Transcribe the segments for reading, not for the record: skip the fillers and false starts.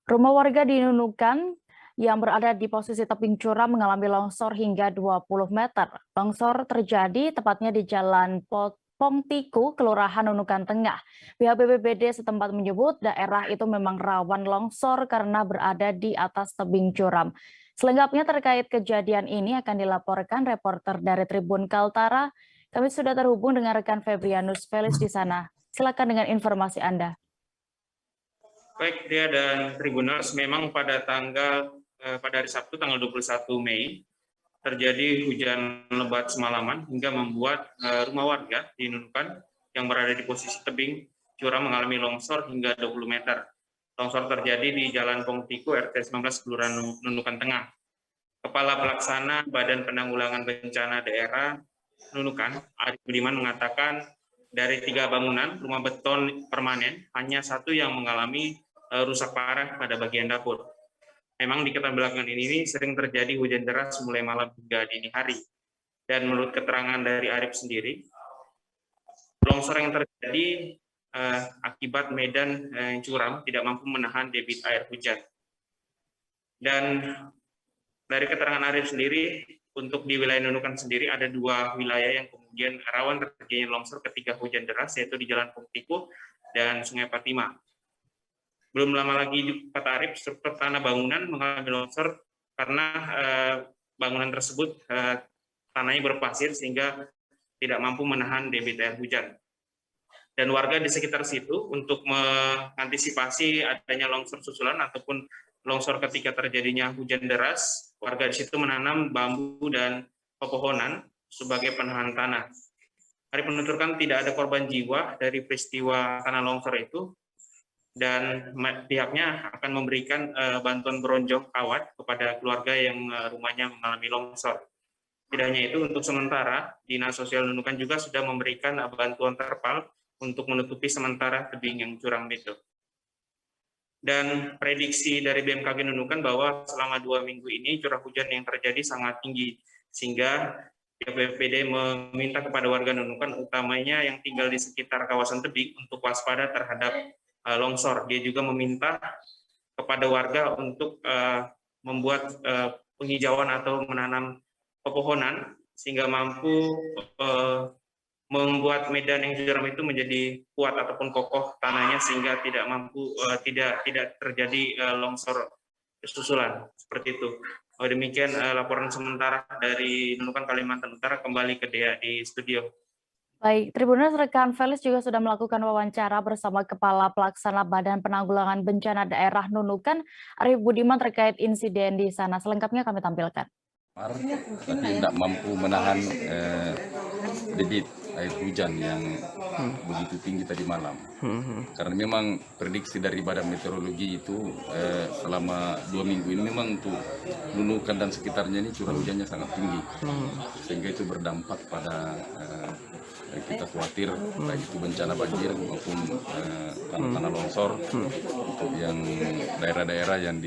Rumah warga di Nunukan yang berada di posisi tebing curam mengalami longsor hingga 20 meter. Longsor terjadi tepatnya di Jalan Pongtiku, Kelurahan Nunukan Tengah. Pihak BPBD setempat menyebut daerah itu memang rawan longsor karena berada di atas tebing curam. Selengkapnya terkait kejadian ini akan dilaporkan reporter dari Tribun Kaltara. Kami sudah terhubung dengan rekan Febrianus Felis di sana. Silakan dengan informasi Anda. Baik, Dia dan Tribuners, memang pada hari Sabtu tanggal 21 Mei terjadi hujan lebat semalaman hingga membuat rumah warga di Nunukan yang berada di posisi tebing curam mengalami longsor hingga 20 meter. Longsor terjadi di Jalan Pongtiku RT 19 Kelurahan Nunukan Tengah. Kepala Pelaksana Badan Penanggulangan Bencana Daerah Nunukan, Arif Budiman, mengatakan dari 3 bangunan rumah beton permanen, hanya 1 yang mengalami rusak parah pada bagian dapur. Memang di keterbelakangan ini sering terjadi hujan deras mulai malam hingga dini hari. Dan menurut keterangan dari Arif sendiri, longsor yang terjadi akibat medan yang curam tidak mampu menahan debit air hujan. Dan dari keterangan Arif sendiri, untuk di wilayah Nunukan sendiri ada 2 wilayah yang kemudian rawan terjadinya longsor ketika hujan deras, yaitu di Jalan Pongtiku dan Sungai Patima. Belum lama lagi, kata Arif, struktur tanah bangunan mengalami longsor karena bangunan tersebut tanahnya berpasir sehingga tidak mampu menahan debit air hujan. Dan warga di sekitar situ untuk mengantisipasi adanya longsor susulan ataupun longsor ketika terjadinya hujan deras, warga di situ menanam bambu dan pepohonan sebagai penahan tanah. Arif menuturkan tidak ada korban jiwa dari peristiwa tanah longsor itu, dan pihaknya akan memberikan bantuan beronjong kawat kepada keluarga yang rumahnya mengalami longsor. Tidak hanya itu, untuk sementara Dinas Sosial Nunukan juga sudah memberikan bantuan terpal untuk menutupi sementara tebing yang curam itu. Dan prediksi dari BMKG Nunukan bahwa selama 2 minggu ini curah hujan yang terjadi sangat tinggi, sehingga BPBD meminta kepada warga Nunukan, utamanya yang tinggal di sekitar kawasan tebing, untuk waspada terhadap longsor. Dia juga meminta kepada warga untuk membuat penghijauan atau menanam pepohonan sehingga mampu membuat medan yang curam itu menjadi kuat ataupun kokoh tanahnya sehingga tidak terjadi longsor susulan seperti itu. Demikian laporan sementara dari Nunukan, Kalimantan Utara. Kembali ke Dea di studio. Baik, Tribuners, rekan Felis juga sudah melakukan wawancara bersama Kepala Pelaksana Badan Penanggulangan Bencana Daerah Nunukan, Arif Budiman, terkait insiden di sana. Selengkapnya kami tampilkan. Tapi tidak mampu menahan debit air hujan yang begitu tinggi tadi malam. Karena memang prediksi dari Badan Meteorologi itu selama 2 minggu ini memang untuk Nunukan dan sekitarnya ini curah hujannya sangat tinggi. Sehingga itu berdampak pada kita khawatir baik itu bencana banjir maupun tanah longsor untuk yang daerah-daerah yang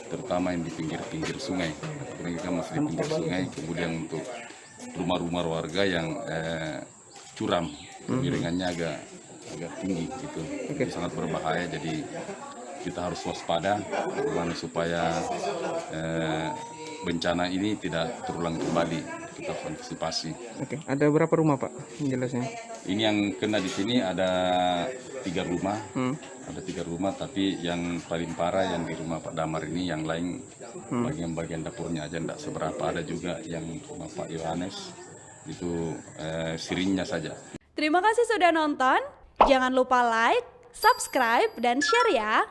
terutama yang di pinggir-pinggir sungai. Ini kan masih di pinggir sungai, kemudian untuk rumah-rumah warga yang curam, miringannya agak tinggi gitu. Itu sangat berbahaya, jadi kita harus waspada supaya bencana ini tidak terulang kembali. Kita antisipasi. Oke, ada berapa rumah Pak jelasnya? Ini yang kena di sini ada 3 rumah, ada 3 rumah, tapi yang paling parah yang di rumah Pak Damar ini, yang lain bagian-bagian dapurnya aja enggak seberapa. Ada juga yang rumah Pak Yohanes itu siringnya saja. Terima kasih sudah nonton, jangan lupa like, subscribe, dan share ya.